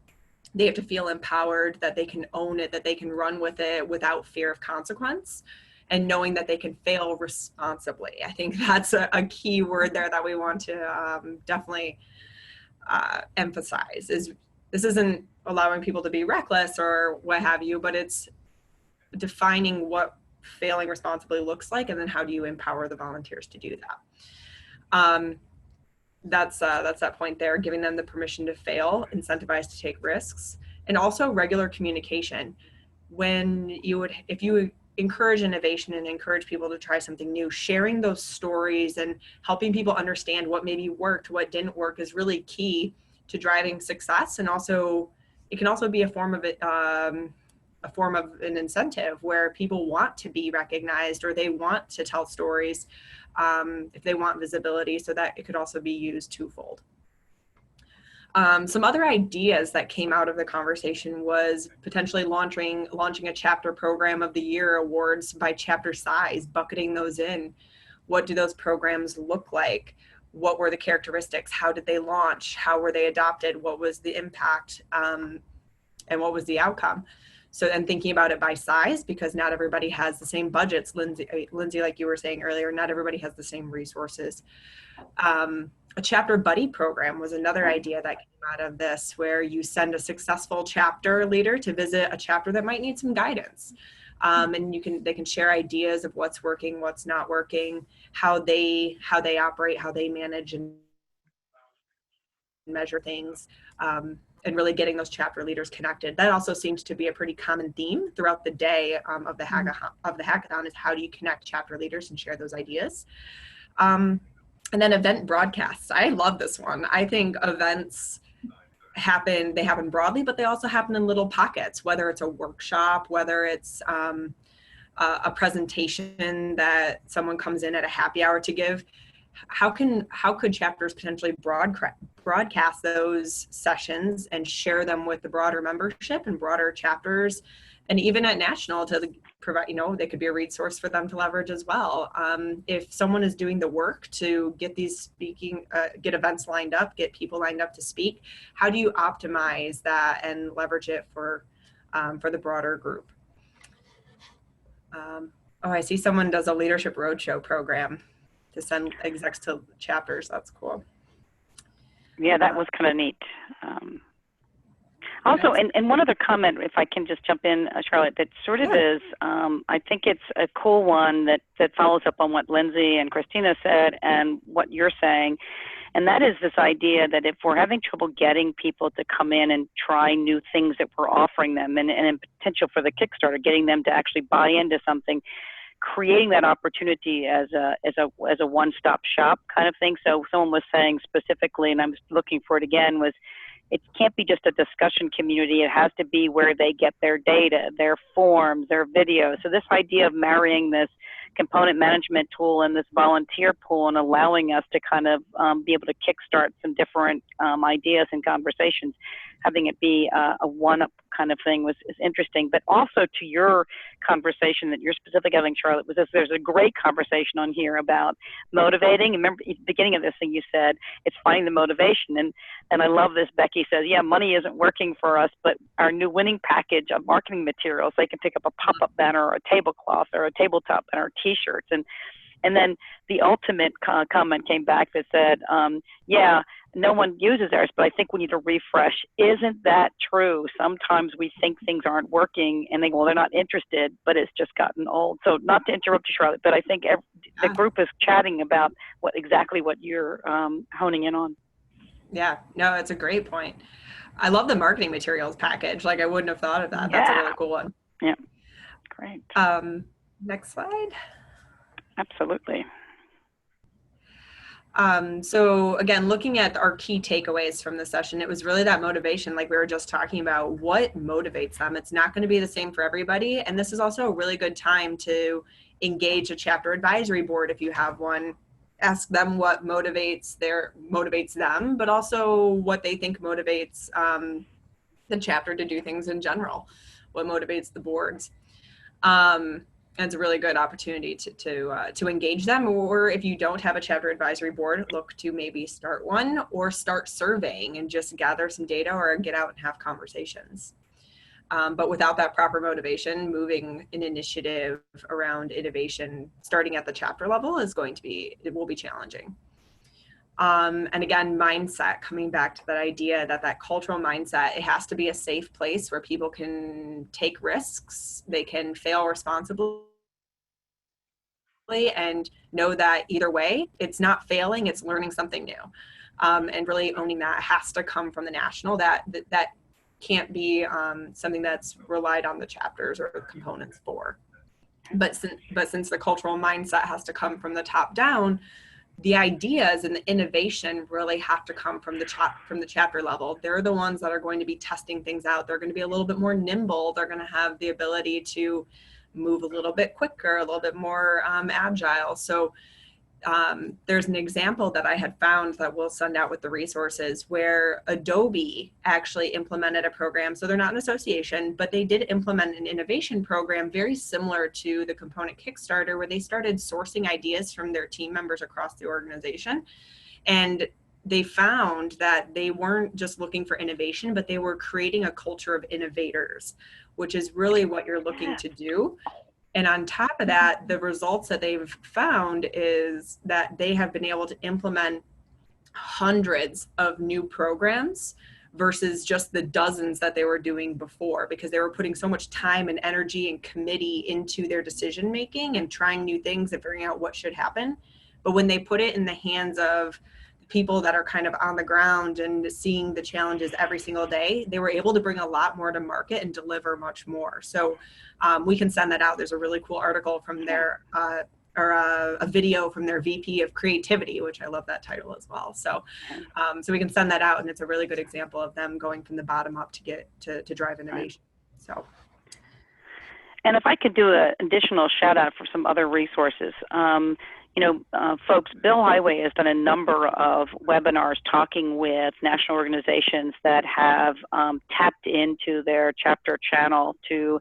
They have to feel empowered, that they can own it, that they can run with it without fear of consequence, and knowing that they can fail responsibly. I think that's a key word there that we want to definitely emphasize. This isn't allowing people to be reckless or what have you, but it's defining what failing responsibly looks like, and then how do you empower the volunteers to do that. That's that point there, giving them the permission to fail, incentivized to take risks, and also regular communication. If you encourage innovation and encourage people to try something new, sharing those stories and helping people understand what maybe worked, what didn't work is really key to driving success. And also, it can also be a form of an incentive where people want to be recognized or they want to tell stories if they want visibility, so that it could also be used twofold. Some other ideas that came out of the conversation was potentially launching a chapter program of the year awards by chapter size, bucketing those in. What do those programs look like? What were the characteristics? How did they launch? How were they adopted? What was the impact? And what was the outcome? So then thinking about it by size, because not everybody has the same budgets. Lindsay, like you were saying earlier, not everybody has the same resources. A chapter buddy program was another idea that came out of this, where you send a successful chapter leader to visit a chapter that might need some guidance. And they can share ideas of what's working, what's not working, how they operate, how they manage and measure things, and really getting those chapter leaders connected. That also seems to be a pretty common theme throughout the day of the hackathon, is how do you connect chapter leaders and share those ideas. And then event broadcasts. I love this one. I think events happen broadly, but they also happen in little pockets, whether it's a workshop, whether it's a presentation that someone comes in at a happy hour to give. How could chapters potentially broadcast those sessions and share them with the broader membership and broader chapters, and even at national, to provide, they could be a resource for them to leverage as well. If someone is doing the work to get these get events lined up, get people lined up to speak, how do you optimize that and leverage it for the broader group? I see someone does a leadership roadshow program to send execs to chapters. That's cool. Yeah, that was kind of neat. Also, and one other comment, if I can just jump in, Charlotte, that sort of is, I think it's a cool one that follows up on what Lindsay and Christina said and what you're saying. And that is this idea that if we're having trouble getting people to come in and try new things that we're offering them, and in potential for the Kickstarter, getting them to actually buy into something, creating that opportunity as a one-stop shop kind of thing. So someone was saying specifically, and I'm looking for it again, was it can't be just a discussion community. It has to be where they get their data, their forms, their videos. So this idea of marrying this component management tool and this volunteer pool, and allowing us to kind of be able to kickstart some different ideas and conversations. Having it be a one-up kind of thing is interesting. But also to your conversation that you're specifically having, Charlotte, was this: there's a great conversation on here about motivating. Remember, at the beginning of this thing you said, it's finding the motivation. And I love this. Becky says, yeah, money isn't working for us, but our new winning package of marketing materials, they can pick up a pop-up banner or a tablecloth or a tabletop and our T-shirts. And then the ultimate comment came back that said, yeah, no one uses ours, but I think we need to refresh. Isn't that true? Sometimes we think things aren't working and well, they're not interested, but it's just gotten old. So not to interrupt you, Charlotte, but I think the group is chatting about exactly what you're honing in on. Yeah, no, it's a great point. I love the marketing materials package. Like, I wouldn't have thought of that. That's a really cool one. Yeah, great. Next slide. Absolutely. So again, looking at our key takeaways from the session, it was really that motivation, like we were just talking about. What motivates them? It's not going to be the same for everybody. And this is also a really good time to engage a chapter advisory board if you have one. Ask them what motivates them, but also what they think motivates the chapter to do things in general, what motivates the boards. And it's a really good opportunity to engage them. Or if you don't have a chapter advisory board, look to maybe start one or start surveying and just gather some data or get out and have conversations. But without that proper motivation, moving an initiative around innovation, starting at the chapter level, it will be challenging. And again, mindset, coming back to that idea that cultural mindset, it has to be a safe place where people can take risks, they can fail responsibly, and know that either way, it's not failing, it's learning something new. And really owning that has to come from the national. That can't be something that's relied on the chapters or the components for. But since the cultural mindset has to come from the top down, the ideas and the innovation really have to come from the chapter level. They're the ones that are going to be testing things out. They're going to be a little bit more nimble. They're going to have the ability to move a little bit quicker, a little bit more agile. So there's an example that I had found that we'll send out with the resources where Adobe actually implemented a program. So they're not an association, but they did implement an innovation program very similar to the Component Kickstarter, where they started sourcing ideas from their team members across the organization. And they found that they weren't just looking for innovation, but they were creating a culture of innovators, which is really what you're looking to do. And on top of that, the results that they've found is that they have been able to implement hundreds of new programs versus just the dozens that they were doing before, because they were putting so much time and energy and committee into their decision making and trying new things and figuring out what should happen. But when they put it in the hands of people that are kind of on the ground and seeing the challenges every single day, they were able to bring a lot more to market and deliver much more. So we can send that out. There's a really cool article from their, or a video from their VP of creativity, which I love that title as well. So, so we can send that out, and it's a really good example of them going from the bottom up to get to drive innovation. So. And if I could do an additional shout out for some other resources, folks, Bill Highway has done a number of webinars talking with national organizations that have tapped into their chapter channel to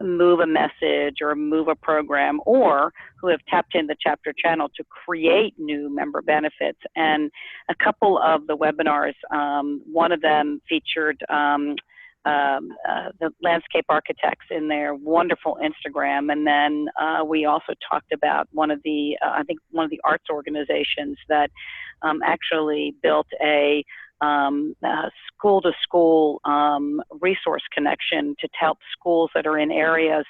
move a message or move a program, or who have tapped in the chapter channel to create new member benefits. And a couple of the webinars, one of them featured the landscape architects in their wonderful Instagram. And then we also talked about one of the arts organizations that actually built a school-to-school resource connection to help schools that are in areas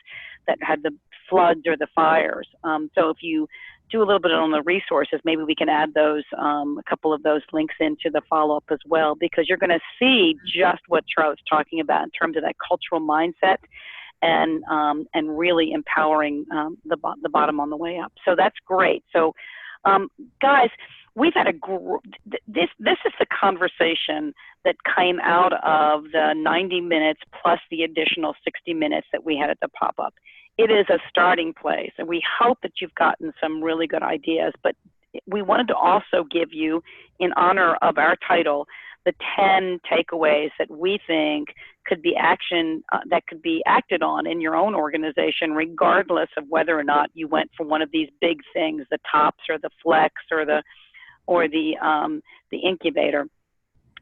that had the floods or the fires. So if you do a little bit on the resources, maybe we can add those, a couple of those links into the follow-up as well, because you're going to see just what Charlotte's talking about in terms of that cultural mindset and really empowering the bottom on the way up. So that's great. So guys, we've had this is the conversation that came out of the 90 minutes plus the additional 60 minutes that we had at the pop-up. it is a starting place, and we hope that you've gotten some really good ideas. But we wanted to also give you, in honor of our title, the 10 takeaways that we think could be that could be acted on in your own organization, regardless of whether or not you went for one of these big things, the TOPS or the Flex or the incubator.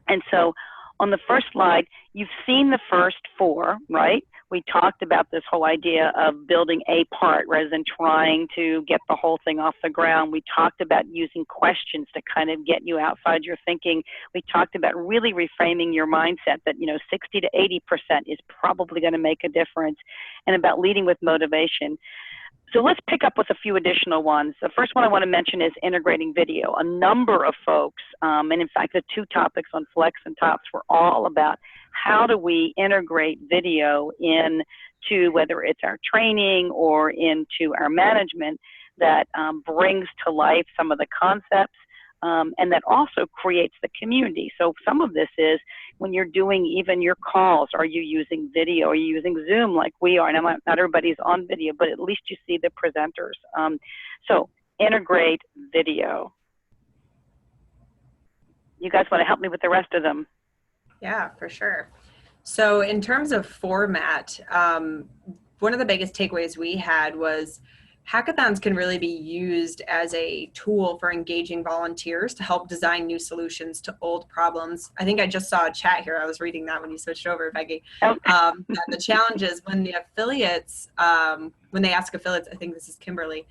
And so on the first slide, you've seen the first 4, right? We talked about this whole idea of building a part rather than trying to get the whole thing off the ground. We talked about using questions to kind of get you outside your thinking. We talked about really reframing your mindset that, 60 to 80% is probably going to make a difference, and about leading with motivation. So let's pick up with a few additional ones. The first one I want to mention is integrating video. A number of folks, and in fact, the 2 topics on Flex and TOPS were all about how do we integrate video into, whether it's our training or into our management, that brings to life some of the concepts, and that also creates the community. So some of this is when you're doing even your calls, are you using video? Are you using Zoom like we are? Now, not everybody's on video, but at least you see the presenters. So integrate video. You guys want to help me with the rest of them? Yeah, for sure. So in terms of format, one of the biggest takeaways we had was hackathons can really be used as a tool for engaging volunteers to help design new solutions to old problems. I think I just saw a chat here. I was reading that when you switched over, Peggy. The challenge is when the affiliates, when they ask affiliates, I think this is Kimberly,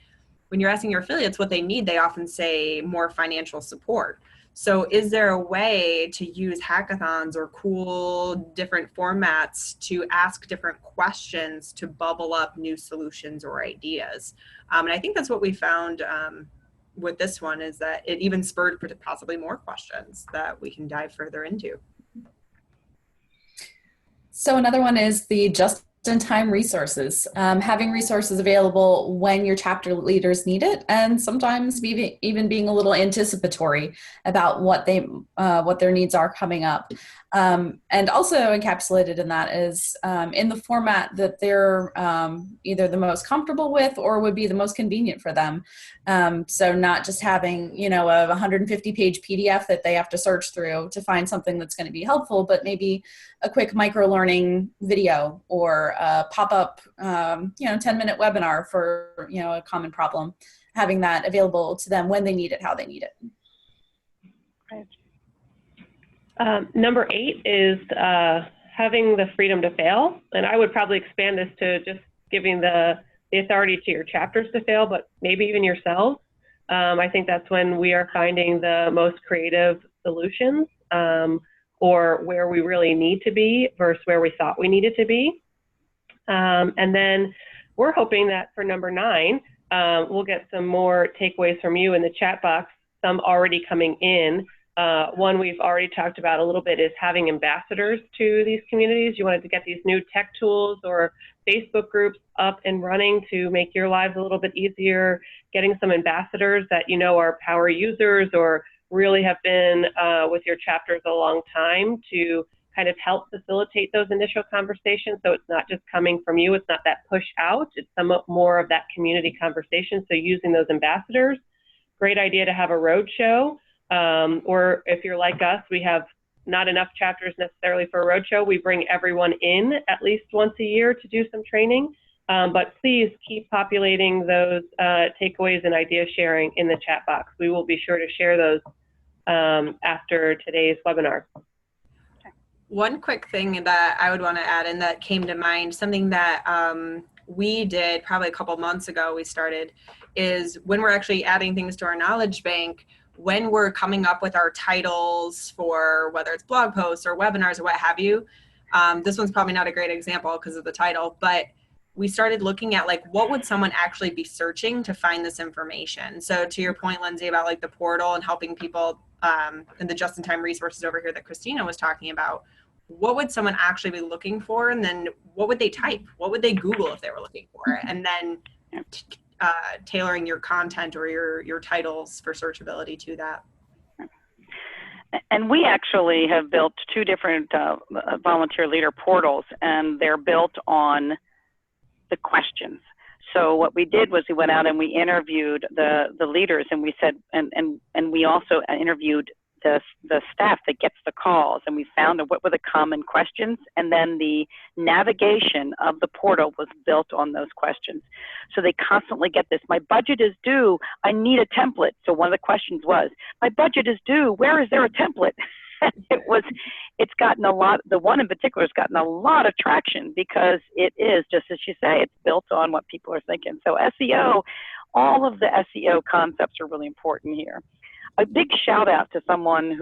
when you're asking your affiliates what they need, they often say more financial support. So is there a way to use hackathons or cool different formats to ask different questions to bubble up new solutions or ideas? And I think that's what we found with this one, is that it even spurred possibly more questions that we can dive further into. So another one is the just-in-time resources, having resources available when your chapter leaders need it, and sometimes even being a little anticipatory about what their needs are coming up. And also encapsulated in that is in the format that they're either the most comfortable with or would be the most convenient for them. So not just having, a 150-page PDF that they have to search through to find something that's going to be helpful, but maybe a quick micro-learning video or a pop-up, 10-minute webinar for, a common problem, having that available to them when they need it, how they need it. Right. Number 8 is having the freedom to fail. And I would probably expand this to just giving the authority to your chapters to fail, but maybe even yourselves. I think that's when we are finding the most creative solutions, or where we really need to be versus where we thought we needed to be. And then we're hoping that for number 9, we'll get some more takeaways from you in the chat box, some already coming in. One we've already talked about a little bit is having ambassadors to these communities. You wanted to get these new tech tools or Facebook groups up and running to make your lives a little bit easier, getting some ambassadors that are power users or really have been with your chapters a long time to kind of help facilitate those initial conversations. So it's not just coming from you, it's not that push out, it's some more of that community conversation. So using those ambassadors, great idea to have a road show. Or if you're like us, we have not enough chapters necessarily for a roadshow. We bring everyone in at least once a year to do some training. But please keep populating those takeaways and idea sharing in the chat box. We will be sure to share those after today's webinar. One quick thing that I would want to add and that came to mind, something that we did probably a couple months ago, we started, is when we're actually adding things to our knowledge bank, when we're coming up with our titles for whether it's blog posts or webinars or what have you, this one's probably not a great example because of the title, but we started looking at what would someone actually be searching to find this information. So to your point, Lindsay, about the portal and helping people and the just-in-time resources over here that Christina was talking about, what would someone actually be looking for? And then what would they type? What would they Google if they were looking for? And then tailoring your content or your titles for searchability to that. And we actually have built 2 different volunteer leader portals, and they're built on the questions. So what we did was we went out and we interviewed the leaders, and we said, and we also interviewed the staff that gets the calls, and we found what were the common questions, and then the navigation of the portal was built on those questions. So they constantly get this: my budget is due, I need a template. So one of the questions was, my budget is due, where is there a template? It's gotten a lot, the one in particular has gotten a lot of traction because it is, just as you say, it's built on what people are thinking. So SEO, all of the SEO concepts are really important here. A big shout out to someone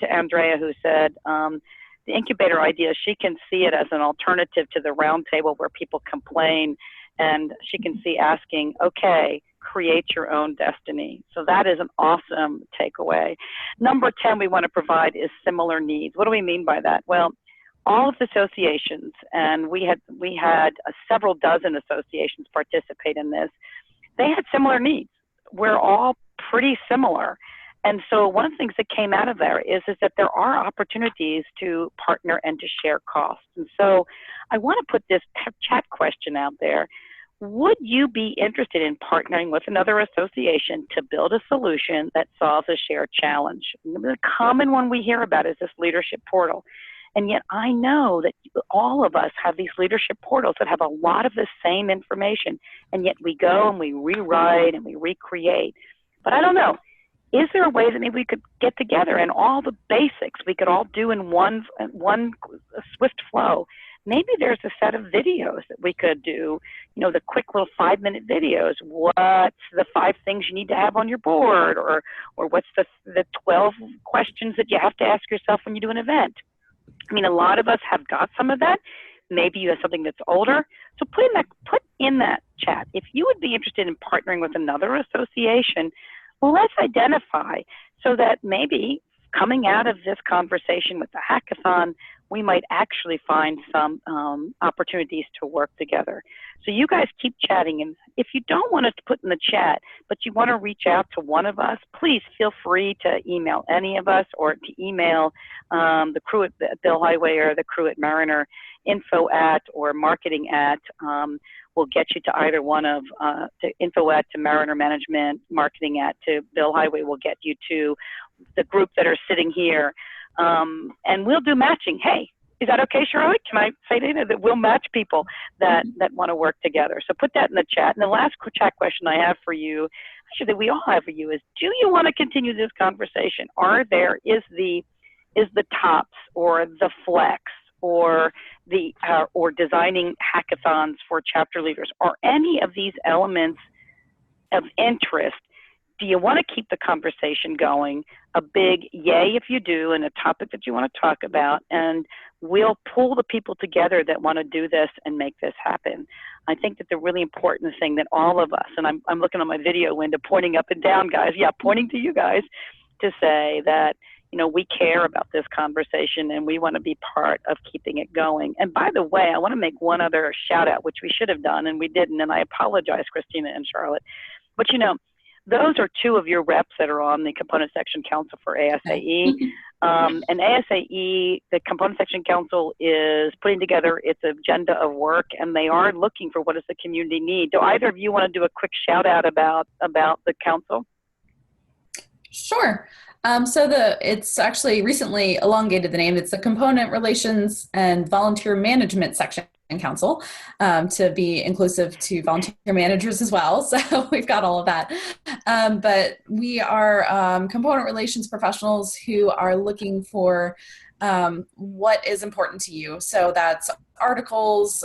to Andrea, who said, the incubator idea, she can see it as an alternative to the roundtable where people complain, and she can see asking, okay, create your own destiny. So that is an awesome takeaway. Number 10 we want to provide is similar needs. What do we mean by that? Well, all of the associations, and we had several dozen associations participate in this, they had similar needs. We're all pretty similar. And so one of the things that came out of there is that there are opportunities to partner and to share costs. And so I want to put this chat question out there. Would you be interested in partnering with another association to build a solution that solves a shared challenge? The common one we hear about is this leadership portal. And yet I know that all of us have these leadership portals that have a lot of the same information, and yet we go and we rewrite and we recreate. But I don't know. Is there a way that maybe we could get together and all the basics we could all do in one swift flow? Maybe there's a set of videos that we could do, the quick little 5-minute videos. What's the 5 things you need to have on your board? Or what's the 12 questions that you have to ask yourself when you do an event? I mean, a lot of us have got some of that. Maybe you have something that's older. So put in that chat. If you would be interested in partnering with another association, well, let's identify so that maybe coming out of this conversation with the hackathon, we might actually find some opportunities to work together. So you guys keep chatting, and if you don't want us to put in the chat, but you want to reach out to one of us, please feel free to email any of us, or to email the crew at Bill Highway or the crew at Mariner, info@ or marketing@. We'll get you to either one of to info@ to Mariner Management, marketing@ to Bill Highway will get you to the group that are sitting here. And we'll do matching. Hey, is that okay, Charlotte? Can I say that we'll match people that want to work together? So put that in the chat. And the last chat question I have for you, actually that we all have for you, is do you want to continue this conversation? Is the TOPS or the Flex or or designing hackathons for chapter leaders, or any of these elements of interest? Do you want to keep the conversation going? A big yay if you do, and a topic that you want to talk about, and we'll pull the people together that want to do this and make this happen. I think that the really important thing that all of us, and I'm looking on my video window, pointing up and down, guys, pointing to you guys, to say that, we care about this conversation and we want to be part of keeping it going. And by the way, I want to make one other shout out, which we should have done and we didn't, and I apologize, Christina and Charlotte. But those are 2 of your reps that are on the Component Section Council for ASAE. And ASAE, the Component Section Council, is putting together its agenda of work, and they are looking for what does the community need. Do either of you want to do a quick shout out about the council? Sure. So it's actually recently elongated the name. It's the Component Relations and Volunteer Management Section Council, to be inclusive to volunteer managers as well. So we've got all of that. But we are component relations professionals who are looking for what is important to you. So that's articles,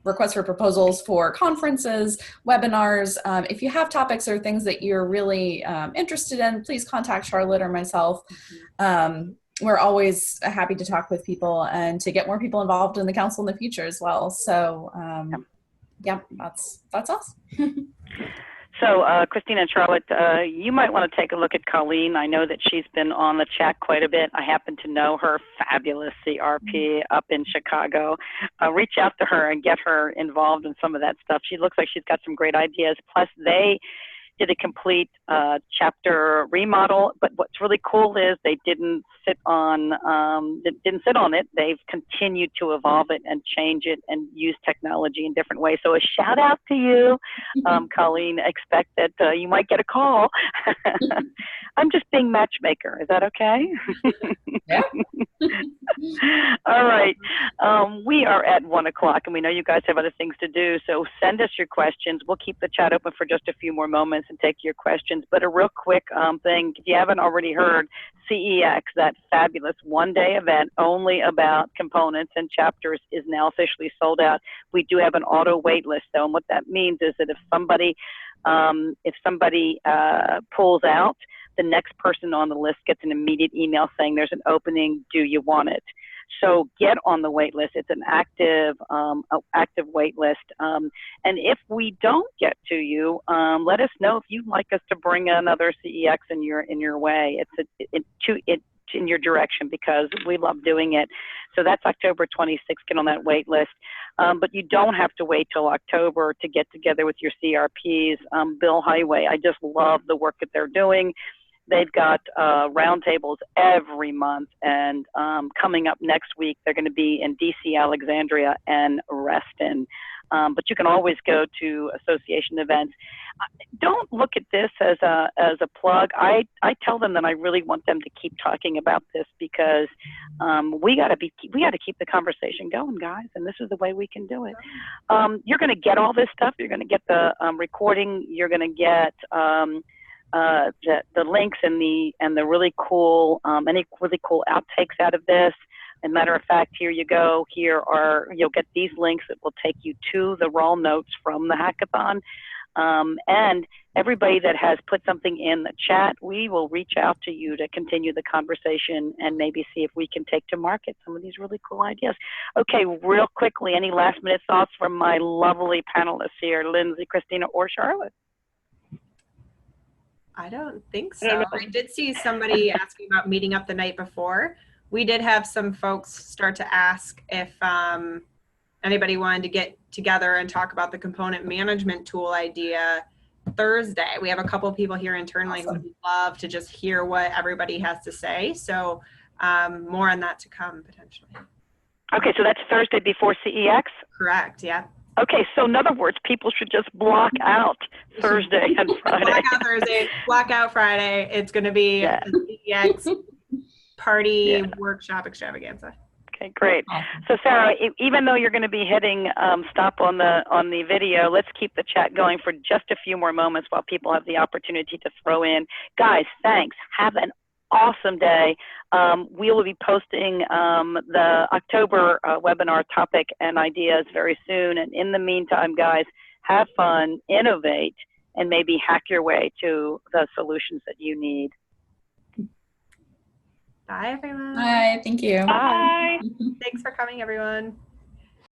requests for proposals for conferences, webinars. If you have topics or things that you're really interested in, please contact Charlotte or myself. We're always happy to talk with people and to get more people involved in the council in the future as well. So that's us. So Christina and Charlotte, you might want to take a look at Colleen. I know that she's been on the chat quite a bit. I happen to know her, fabulous CRP up in Chicago. Reach out to her and get her involved in some of that stuff. She looks like she's got some great ideas. Plus did a complete chapter remodel. But what's really cool is they didn't sit on it. They've continued to evolve it and change it and use technology in different ways. So a shout out to you, Colleen. Expect that you might get a call. I'm just being matchmaker. Is that okay? Yeah. All right. We are at 1 o'clock, and we know you guys have other things to do. So send us your questions. We'll keep the chat open for just a few more moments and take your questions. But a real quick thing, if you haven't already heard, CEX, that fabulous one-day event only about components and chapters, is now officially sold out. We do have an auto wait list, though, and what that means is that if somebody pulls out, the next person on the list gets an immediate email saying there's an opening, do you want it? So get on the wait list. It's an active wait list. And if we don't get to you, let us know if you'd like us to bring another CEX in your way. It's in your direction, because we love doing it. So that's October 26th. Get on that wait list. But you don't have to wait till October to get together with your CRPs. Bill Highway, I just love the work that they're doing. They've got roundtables every month, and coming up next week, they're going to be in DC, Alexandria, and Reston. But you can always go to association events. Don't look at this as a plug. I tell them that I really want them to keep talking about this, because we got to keep the conversation going, guys, and this is the way we can do it. You're going to get all this stuff. You're going to get the recording. You're going to get the links and the really cool any really cool outtakes out of this. As a matter of fact, here you go. You'll get these links that will take you to the raw notes from the hackathon. And everybody that has put something in the chat, we will reach out to you to continue the conversation and maybe see if we can take to market some of these really cool ideas. Okay, real quickly, any last minute thoughts from my lovely panelists here, Lindsay, Christina, or Charlotte? I don't think so. I did see somebody asking about meeting up the night before. We did have some folks start to ask if anybody wanted to get together and talk about the component management tool idea Thursday. We have a couple of people here internally who would love to just hear what everybody has to say. So more on that to come potentially. Okay, so that's Thursday before CEX? Correct, yeah. Okay, so in other words, people should just block out Thursday and Friday. Block out Thursday, block out Friday. It's going to be a CEX party workshop extravaganza. Okay, great. So Sarah, even though you're going to be hitting stop on the video, let's keep the chat going for just a few more moments while people have the opportunity to throw in. Guys, thanks. Have an awesome day. We will be posting the October webinar topic and ideas very soon. And in the meantime, guys, have fun, innovate, and maybe hack your way to the solutions that you need. Bye, everyone. Bye. Thank you. Bye. Thanks for coming, everyone.